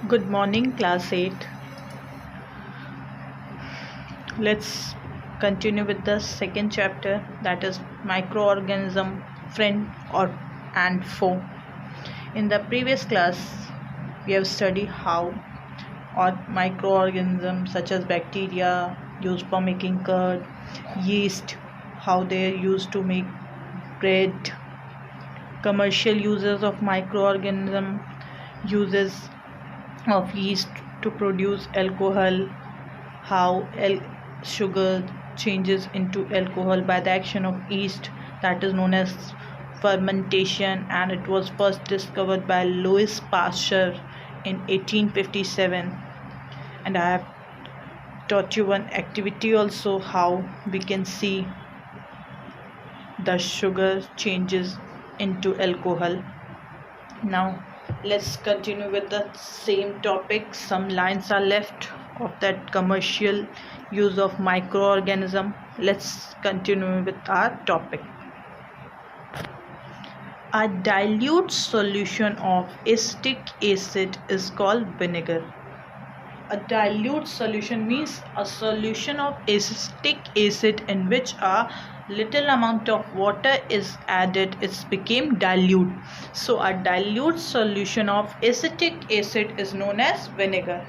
Good morning, class 8. Let's continue with the second chapter, that is microorganism, friend or and foe. In the previous class, we have studied how microorganisms such as bacteria used for making curd, yeast, how they are used to make bread, commercial uses of microorganism, uses of yeast to produce alcohol, how sugar changes into alcohol by the action of yeast, that is known as fermentation, and it was first discovered by Louis Pasteur in 1857. And I have taught you one activity also, how we can see the sugar changes into alcohol. Now let's continue with the same topic. Some lines are left of that commercial use of microorganism. Let's continue with our topic. A dilute solution of acetic acid is called vinegar. A dilute solution means a solution of acetic acid in which a little amount of water is added. It became dilute. So a dilute solution of acetic acid is known as vinegar.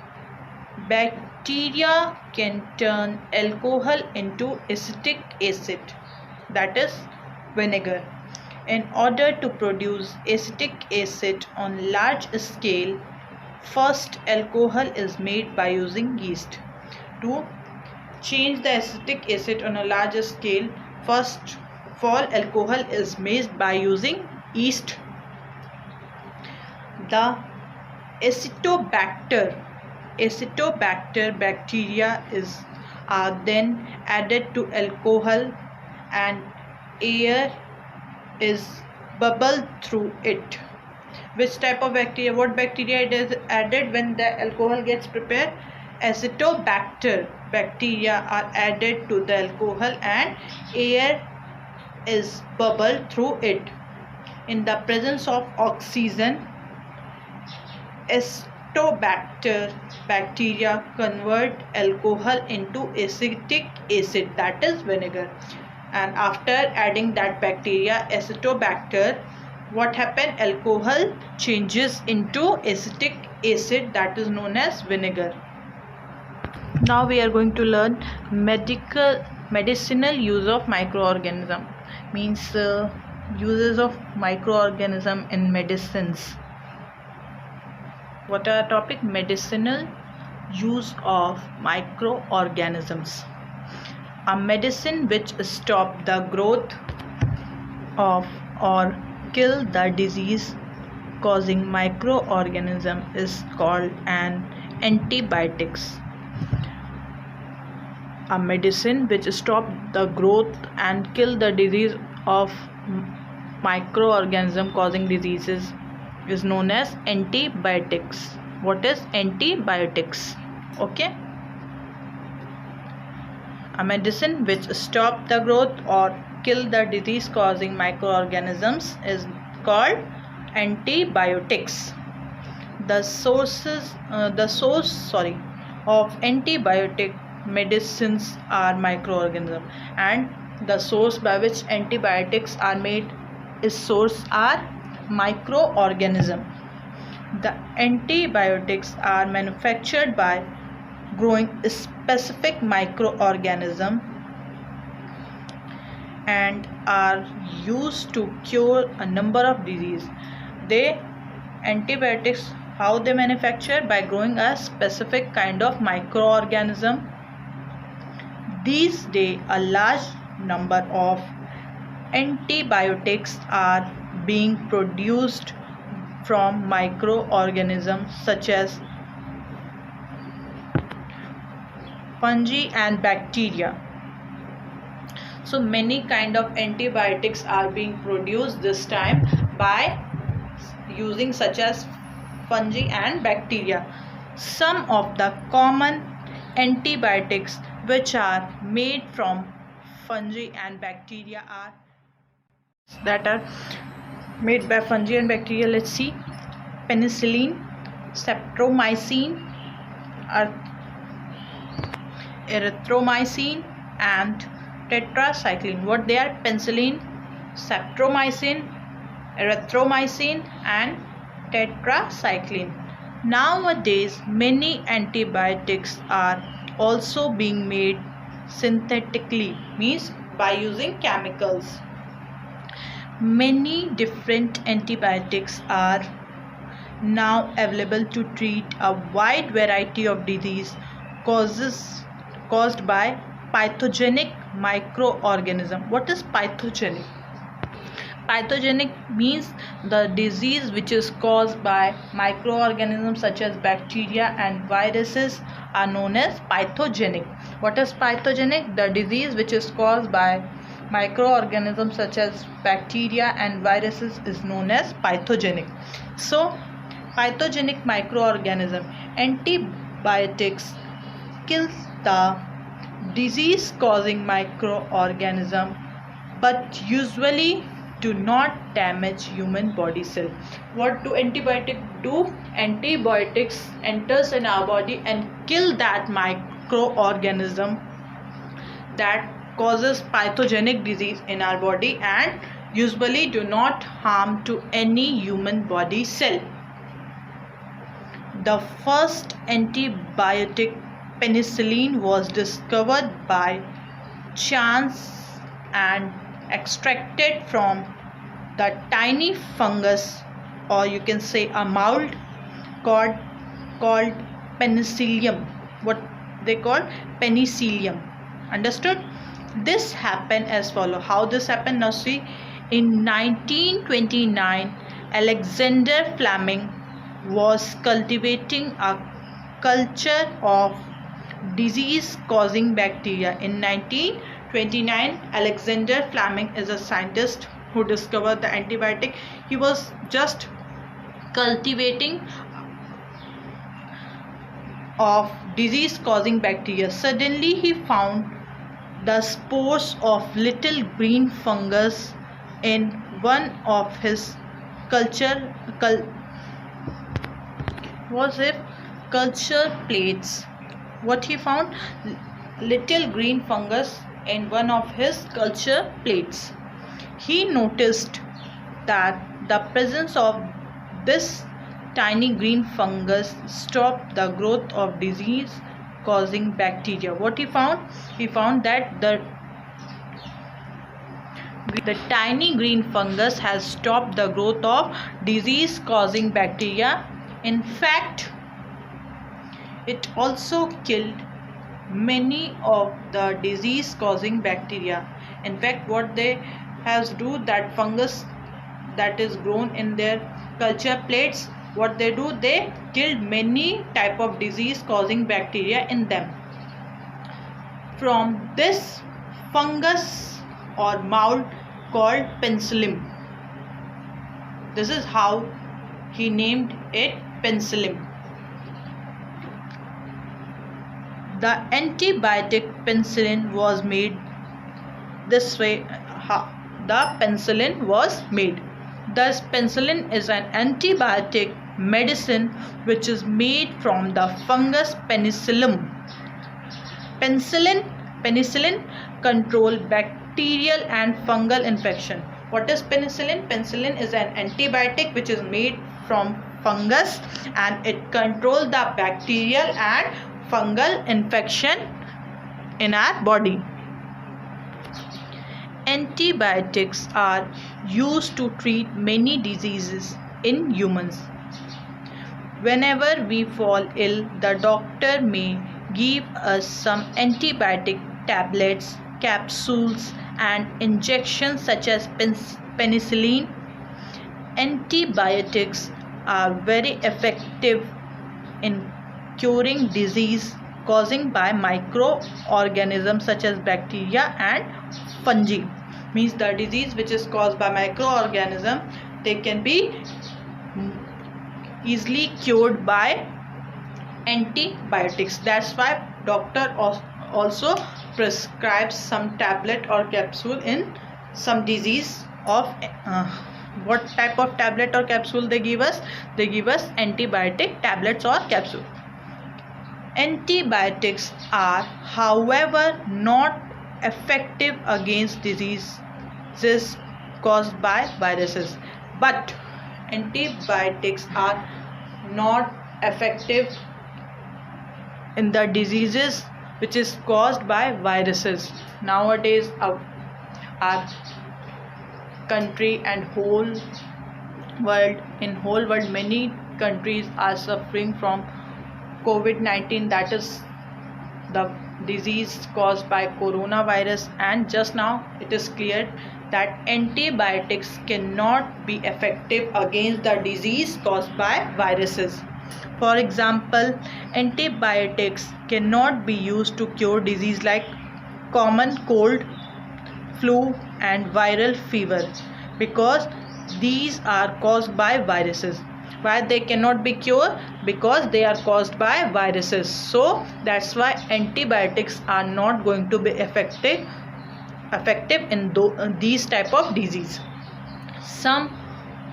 Bacteria can turn alcohol into acetic acid, that is vinegar. In order to produce acetic acid on large scale, first alcohol is made by using yeast. To change the acetic acid on a larger scale, first of all alcohol is made by using yeast. The acetobacter bacteria are then added to alcohol and air is bubbled through it. Which type of bacteria? What bacteria it is added when the alcohol gets prepared? Acetobacter bacteria are added to the alcohol and air is bubbled through it. In the presence of oxygen, acetobacter bacteria convert alcohol into acetic acid, that is vinegar. And after adding that bacteria, acetobacter, what happened? Alcohol changes into acetic acid, that is known as vinegar. Now we are going to learn medicinal use of microorganism, means uses of microorganism in medicines. What are our topic? Medicinal use of microorganisms. A medicine which stop the growth of or kill the disease causing microorganism is called an antibiotics. A medicine which stop the growth and kill the disease of microorganism causing diseases is known as antibiotics. What is antibiotics? Okay. A medicine which stop the growth or kill the disease causing microorganisms is called antibiotics. The source of antibiotic medicines are microorganisms, and the source by which antibiotics are made are microorganisms. The antibiotics are manufactured by growing specific microorganism and are used to cure a number of diseases. Antibiotics, how they manufacture? By growing a specific kind of microorganism. These days a large number of antibiotics are being produced from microorganisms such as fungi and bacteria. So many kind of antibiotics are being produced this time by using such as fungi and bacteria. Some of the common antibiotics which are made from fungi and bacteria are made by fungi and bacteria. Let's see: penicillin, streptomycin, erythromycin, and tetracycline. What they are? Penicillin, streptomycin, erythromycin, and tetracycline. Nowadays, many antibiotics are also being made synthetically, means by using chemicals. Many different antibiotics are now available to treat a wide variety of disease caused by pathogenic microorganism. What is pathogenic? Pathogenic means the disease which is caused by microorganisms such as bacteria and viruses are known as pathogenic. What is pathogenic? The disease which is caused by microorganisms such as bacteria and viruses is known as pathogenic. So, pathogenic microorganism. Antibiotics kill the disease causing microorganism but usually do not damage human body cell. What do antibiotics do? Antibiotics enters in our body and kill that microorganism that causes pathogenic disease in our body and usually do not harm to any human body cell. The first antibiotic, penicillin, was discovered by chance and extracted from the tiny fungus, or you can say a mold called penicillium. What they call? Penicillium. Understood? This happened as follow. How this happened? Now see, in 1929, Alexander Fleming was cultivating a culture of disease causing bacteria. In 1929, Alexander Fleming is a scientist who discovered the antibiotic. He was just cultivating of disease causing bacteria. Suddenly he found the spores of little green fungus in one of his culture plates. What he found? Little green fungus in one of his culture plates. He noticed that the presence of this tiny green fungus stopped the growth of disease causing bacteria. What he found? He found that the tiny green fungus has stopped the growth of disease causing bacteria. In fact, it also killed many of the disease causing bacteria. In fact, what they has do, that fungus that is grown in their culture plates, what they do, they killed many type of disease causing bacteria in them. From this fungus or mold called penicillin, this is how he named it penicillin. The antibiotic penicillin was made this way. The penicillin was made. Thus, penicillin is an antibiotic medicine which is made from the fungus Penicillium. Penicillin control bacterial and fungal infection. What is penicillin? Penicillin is an antibiotic which is made from fungus and it controls the bacterial and fungal infection in our body. Antibiotics are used to treat many diseases in humans. Whenever we fall ill, the doctor may give us some antibiotic tablets, capsules, and injections such as penicillin. Antibiotics are very effective in curing disease causing by microorganisms such as bacteria and fungi. Means the disease which is caused by microorganism, they can be easily cured by antibiotics. That's why doctor also prescribes some tablet or capsule in some disease of What type of tablet or capsule they give us? They give us antibiotic tablets or capsule. Antibiotics are, however, not effective against diseases caused by viruses. But antibiotics are not effective in the diseases which is caused by viruses. Nowadays our country and whole world, many countries are suffering from COVID-19, that is the disease caused by coronavirus, and just now it is cleared that antibiotics cannot be effective against the disease caused by viruses. For example, antibiotics cannot be used to cure disease like common cold, flu and viral fever because these are caused by viruses. Why they cannot be cured? Because they are caused by viruses. So that's why antibiotics are not going to be effective in these type of disease. Some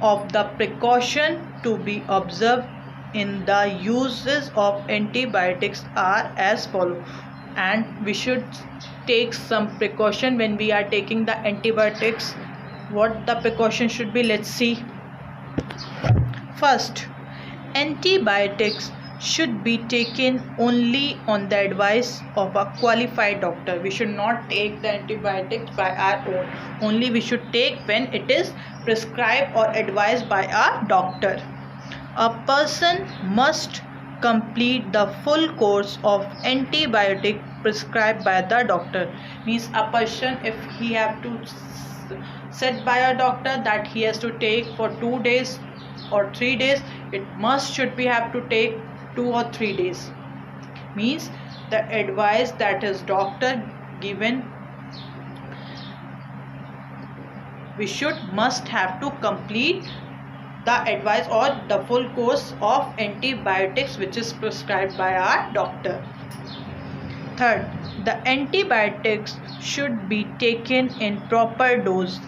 of the precaution to be observed in the uses of antibiotics are as follow, and we should take some precaution when we are taking the antibiotics. What the precaution should be, let's see. First, antibiotics should be taken only on the advice of a qualified doctor. We should not take the antibiotics by our own. Only we should take when it is prescribed or advised by a doctor. A person must complete the full course of antibiotic prescribed by the doctor. Means a person, if he have to said by a doctor that he has to take for 2 days or 3 days, it should be have to take 2 or 3 days. Means the advice that is doctor given, we must have to complete the advice or the full course of antibiotics which is prescribed by our doctor. Third, the antibiotics should be taken in proper dose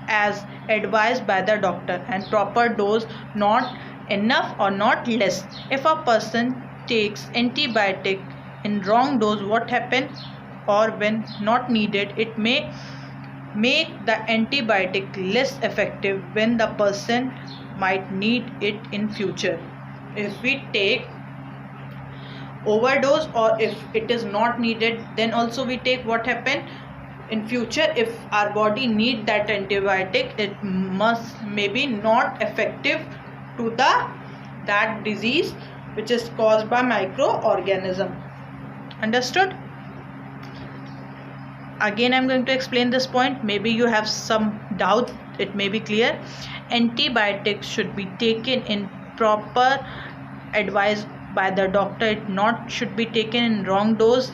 as advised by the doctor, and proper dose, not enough or not less. If a person takes antibiotic in wrong dose, what happens, or when not needed, it may make the antibiotic less effective when the person might need it in future. If we take overdose or if it is not needed, then also we take, what happen in future, if our body need that antibiotic, it maybe not effective to that disease which is caused by microorganism. Understood? Again, I'm going to explain this point. Maybe you have some doubt, it may be clear. Antibiotics should be taken in proper advice by the doctor. It should be taken in wrong dose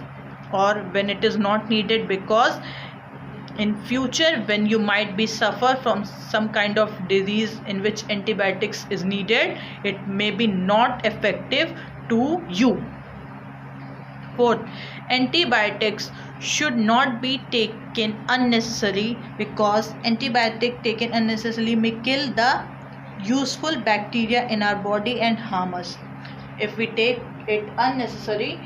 or when it is not needed, because in future when you might be suffer from some kind of disease in which antibiotics is needed, it may be not effective to you. Fourth, antibiotics should not be taken unnecessarily, because antibiotic taken unnecessarily may kill the useful bacteria in our body and harm us. If we take it unnecessarily,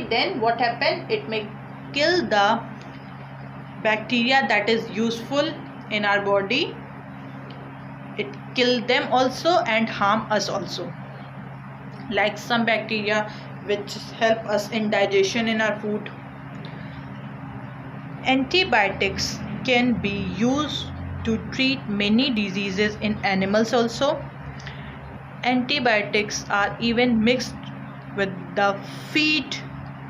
then what happen, it may kill the bacteria that is useful in our body. It kill them also and harm us also, like some bacteria which help us in digestion in our food. Antibiotics can be used to treat many diseases in animals also. Antibiotics are even mixed with the feed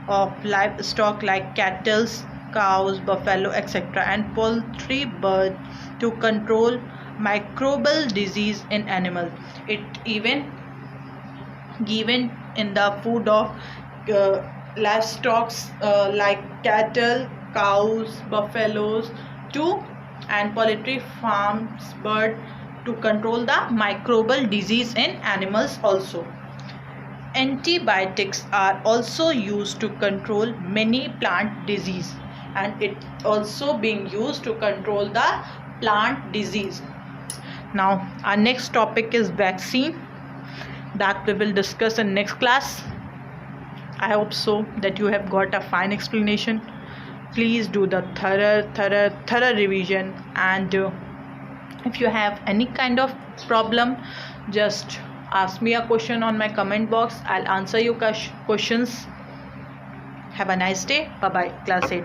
of livestock like cattle, cows, buffalo, etc. and poultry, birds to control microbial disease in animals. It even given in the food of livestock like cattle, cows, buffaloes and poultry farms, bird to control the microbial disease in animals also. Antibiotics are also used to control many plant disease, and it also being used to control the plant disease. Now our next topic is vaccine, that we will discuss in next class. I hope so that you have got a fine explanation. Please do the thorough revision, and if you have any kind of problem, just ask me a question on my comment box. I'll answer your questions. Have a nice day. Bye bye. Class 8.